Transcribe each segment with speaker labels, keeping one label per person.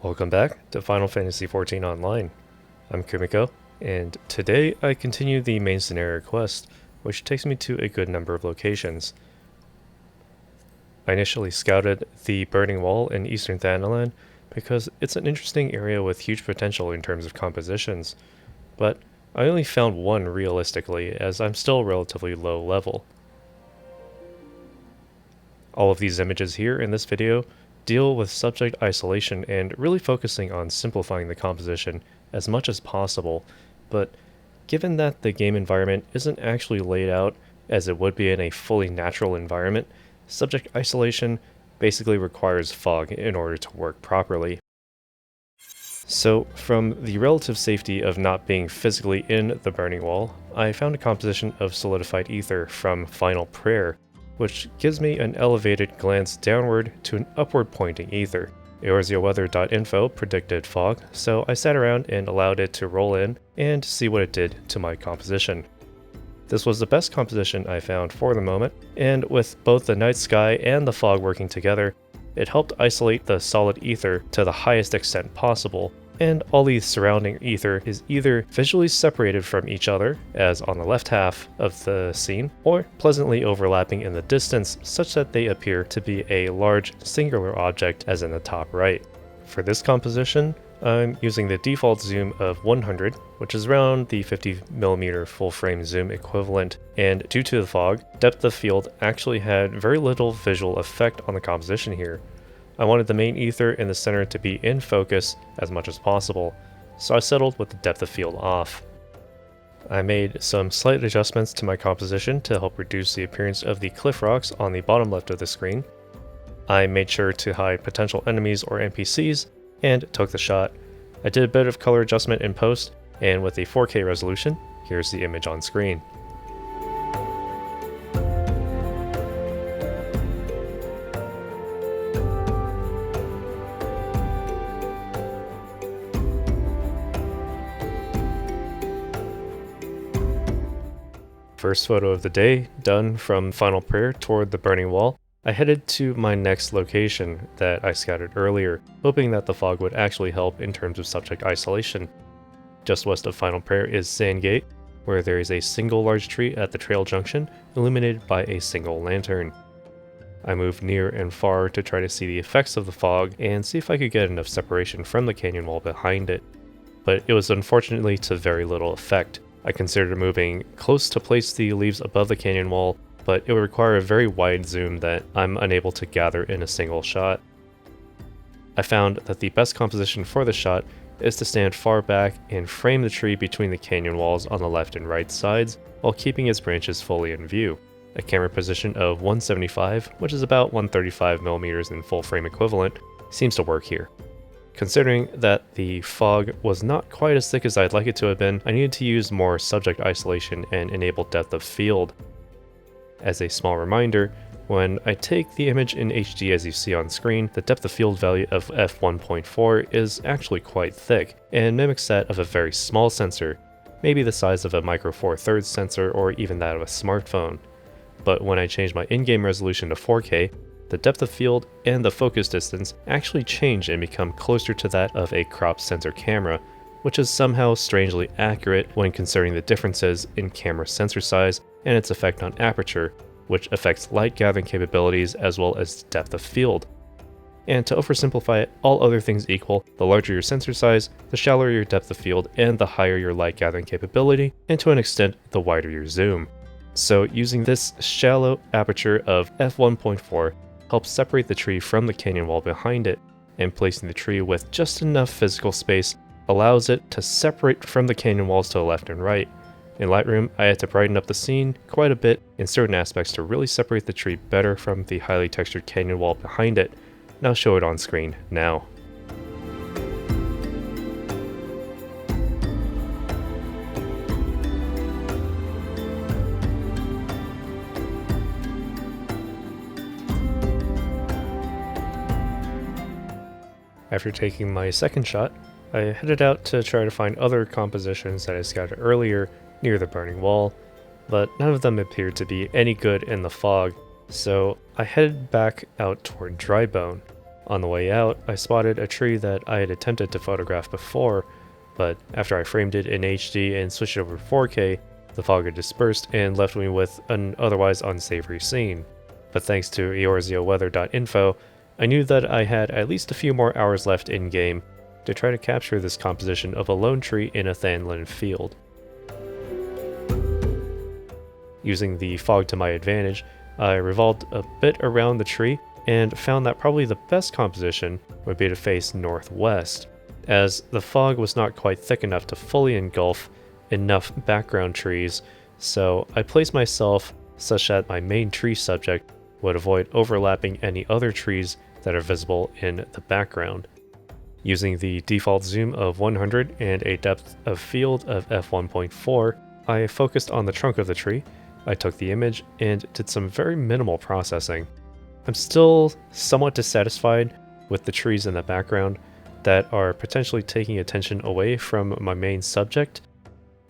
Speaker 1: Welcome back to Final Fantasy XIV Online. I'm Kumiko, and today I continue the main scenario quest, which takes me to a good number of locations. I initially scouted the Burning Wall in Eastern Thanalan because it's an interesting area with huge potential in terms of compositions, but I only found one realistically as I'm still relatively low level. All of these images here in this video deal with subject isolation and really focusing on simplifying the composition as much as possible, but given that the game environment isn't actually laid out as it would be in a fully natural environment, subject isolation basically requires fog in order to work properly. So, from the relative safety of not being physically in the Burning Wall, I found a composition of solidified ether from Final Prayer, which gives me an elevated glance downward to an upward pointing ether. EorzeaWeather.info predicted fog, so I sat around and allowed it to roll in and see what it did to my composition. This was the best composition I found for the moment, and with both the night sky and the fog working together, it helped isolate the solid ether to the highest extent possible, and all the surrounding ether is either visually separated from each other, as on the left half of the scene, or pleasantly overlapping in the distance such that they appear to be a large singular object as in the top right. For this composition, I'm using the default zoom of 100, which is around the 50mm full frame zoom equivalent, and due to the fog, depth of field actually had very little visual effect on the composition here. I wanted the main ether in the center to be in focus as much as possible, so I settled with the depth of field off. I made some slight adjustments to my composition to help reduce the appearance of the cliff rocks on the bottom left of the screen. I made sure to hide potential enemies or NPCs, and took the shot. I did a bit of color adjustment in post, and with a 4K resolution, here's the image on screen. First photo of the day, done from Final Prayer toward the Burning Wall. I headed to my next location that I scouted earlier, hoping that the fog would actually help in terms of subject isolation. Just west of Final Prayer is Sandgate, where there is a single large tree at the trail junction, illuminated by a single lantern. I moved near and far to try to see the effects of the fog and see if I could get enough separation from the canyon wall behind it, but it was unfortunately to very little effect. I considered moving close to place the leaves above the canyon wall, but it would require a very wide zoom that I'm unable to gather in a single shot. I found that the best composition for the shot is to stand far back and frame the tree between the canyon walls on the left and right sides while keeping its branches fully in view. A camera position of 175, which is about 135mm in full frame equivalent, seems to work here. Considering that the fog was not quite as thick as I'd like it to have been, I needed to use more subject isolation and enable depth of field. As a small reminder, when I take the image in HD as you see on screen, the depth of field value of f1.4 is actually quite thick, and mimics that of a very small sensor, maybe the size of a micro four thirds sensor or even that of a smartphone. But when I change my in-game resolution to 4K, the depth of field and the focus distance actually change and become closer to that of a cropped sensor camera, which is somehow strangely accurate when considering the differences in camera sensor size and its effect on aperture, which affects light gathering capabilities as well as depth of field. And to oversimplify it, all other things equal, the larger your sensor size, the shallower your depth of field, and the higher your light gathering capability, and to an extent, the wider your zoom. So using this shallow aperture of f1.4 helps separate the tree from the canyon wall behind it, and placing the tree with just enough physical space allows it to separate from the canyon walls to the left and right. In Lightroom, I had to brighten up the scene quite a bit in certain aspects to really separate the tree better from the highly textured canyon wall behind it, and I'll show it on screen now. After taking my second shot, I headed out to try to find other compositions that I scouted earlier near the Burning Wall, but none of them appeared to be any good in the fog, so I headed back out toward Drybone. On the way out, I spotted a tree that I had attempted to photograph before, but after I framed it in HD and switched it over to 4K, the fog had dispersed and left me with an otherwise unsavory scene. But thanks to eorzioweather.info, I knew that I had at least a few more hours left in-game to try to capture this composition of a lone tree in a Thanlin field. Using the fog to my advantage, I revolved a bit around the tree and found that probably the best composition would be to face northwest, as the fog was not quite thick enough to fully engulf enough background trees, so I placed myself such that my main tree subject would avoid overlapping any other trees that are visible in the background. Using the default zoom of 100 and a depth of field of f1.4, I focused on the trunk of the tree, I took the image, and did some very minimal processing. I'm still somewhat dissatisfied with the trees in the background that are potentially taking attention away from my main subject,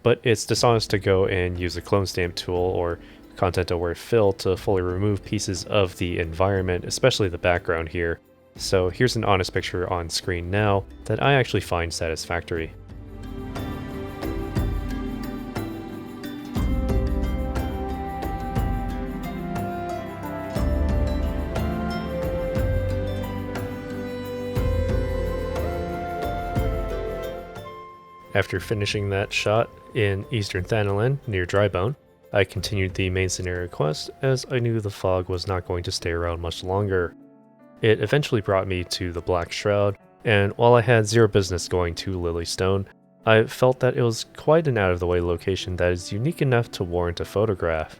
Speaker 1: but it's dishonest to go and use a clone stamp tool or content aware fill to fully remove pieces of the environment, especially the background here. So here's an honest picture on screen now that I actually find satisfactory. After finishing that shot in Eastern Thanlin near Drybone, I continued the main scenario quest as I knew the fog was not going to stay around much longer. It eventually brought me to the Black Shroud, and while I had zero business going to Lilystone, I felt that it was quite an out-of-the-way location that is unique enough to warrant a photograph.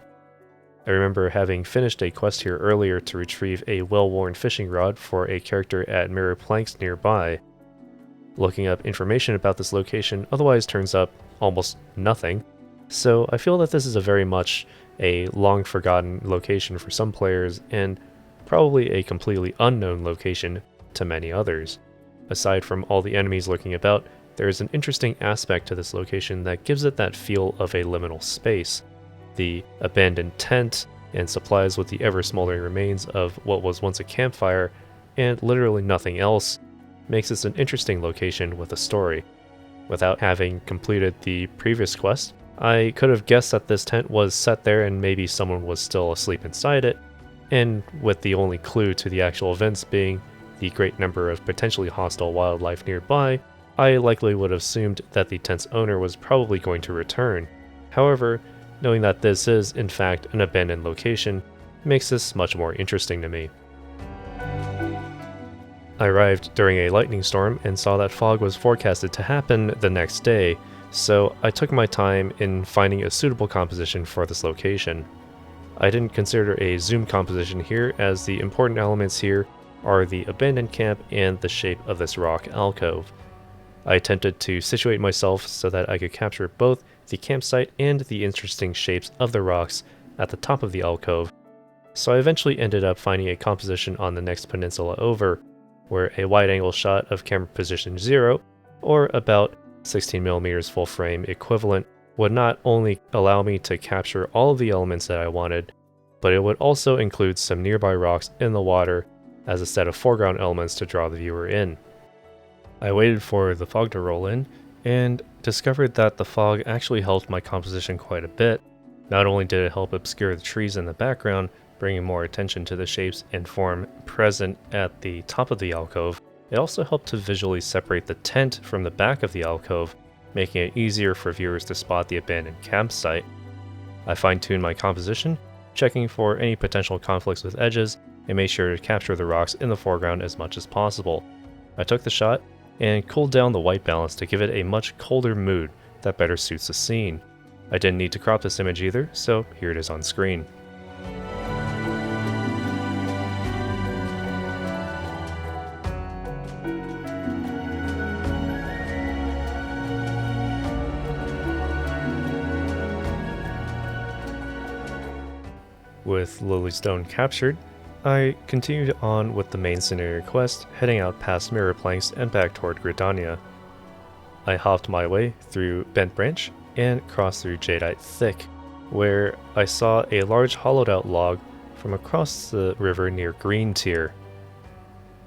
Speaker 1: I remember having finished a quest here earlier to retrieve a well-worn fishing rod for a character at Mirror Planks nearby. Looking up information about this location otherwise turns up almost nothing, so I feel that this is a very much a long-forgotten location for some players and probably a completely unknown location to many others. Aside from all the enemies lurking about, there is an interesting aspect to this location that gives it that feel of a liminal space. The abandoned tent and supplies with the ever-smoldering remains of what was once a campfire, and literally nothing else, makes this an interesting location with a story. Without having completed the previous quest, I could have guessed that this tent was set there and maybe someone was still asleep inside it, and with the only clue to the actual events being the great number of potentially hostile wildlife nearby, I likely would have assumed that the tent's owner was probably going to return. However, knowing that this is in fact an abandoned location makes this much more interesting to me. I arrived during a lightning storm and saw that fog was forecasted to happen the next day, so I took my time in finding a suitable composition for this location. I didn't consider a zoom composition here, as the important elements here are the abandoned camp and the shape of this rock alcove. I attempted to situate myself so that I could capture both the campsite and the interesting shapes of the rocks at the top of the alcove, so I eventually ended up finding a composition on the next peninsula over, where a wide-angle shot of camera position 0, or about 16mm full frame equivalent, would not only allow me to capture all of the elements that I wanted, but it would also include some nearby rocks in the water as a set of foreground elements to draw the viewer in. I waited for the fog to roll in, and discovered that the fog actually helped my composition quite a bit. Not only did it help obscure the trees in the background, bringing more attention to the shapes and form present at the top of the alcove, it also helped to visually separate the tent from the back of the alcove, making it easier for viewers to spot the abandoned campsite. I fine-tuned my composition, checking for any potential conflicts with edges, and made sure to capture the rocks in the foreground as much as possible. I took the shot and cooled down the white balance to give it a much colder mood that better suits the scene. I didn't need to crop this image either, so here it is on screen. With Lilystone captured, I continued on with the main scenario quest, heading out past Mirror Planks and back toward Gridania. I hopped my way through Bent Branch and crossed through Jadeite Thick, where I saw a large hollowed out log from across the river near Green Tier.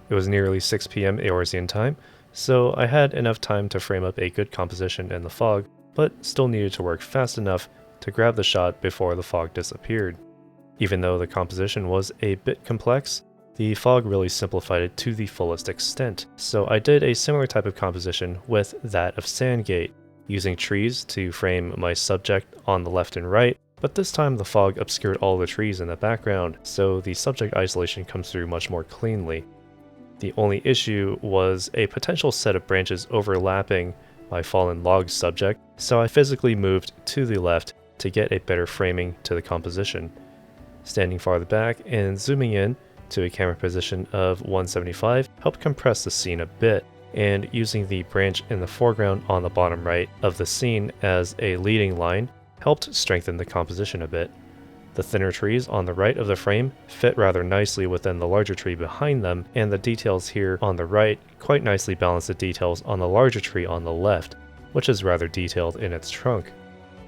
Speaker 1: It was nearly 6 p.m. Eorzean time, so I had enough time to frame up a good composition in the fog, but still needed to work fast enough to grab the shot before the fog disappeared. Even though the composition was a bit complex, the fog really simplified it to the fullest extent, so I did a similar type of composition with that of Sandgate, using trees to frame my subject on the left and right, but this time the fog obscured all the trees in the background, so the subject isolation comes through much more cleanly. The only issue was a potential set of branches overlapping my fallen log subject, so I physically moved to the left to get a better framing to the composition. Standing farther back and zooming in to a camera position of 175 helped compress the scene a bit, and using the branch in the foreground on the bottom right of the scene as a leading line helped strengthen the composition a bit. The thinner trees on the right of the frame fit rather nicely within the larger tree behind them, and the details here on the right quite nicely balance the details on the larger tree on the left, which is rather detailed in its trunk.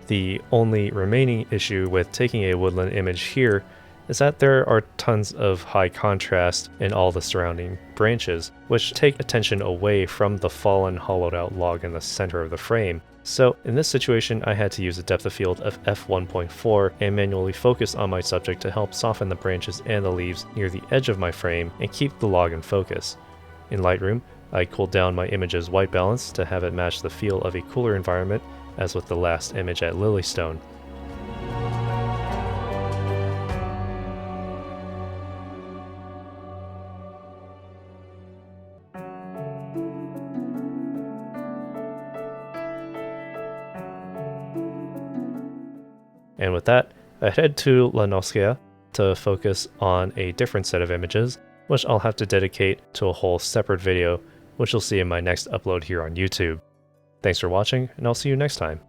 Speaker 1: The only remaining issue with taking a woodland image here is that there are tons of high contrast in all the surrounding branches, which take attention away from the fallen hollowed out log in the center of the frame. So in this situation, I had to use a depth of field of f1.4 and manually focus on my subject to help soften the branches and the leaves near the edge of my frame and keep the log in focus. In Lightroom, I cooled down my image's white balance to have it match the feel of a cooler environment, as with the last image at Lilystone. And with that, I head to La Noscea to focus on a different set of images, which I'll have to dedicate to a whole separate video, which you'll see in my next upload here on YouTube. Thanks for watching, and I'll see you next time.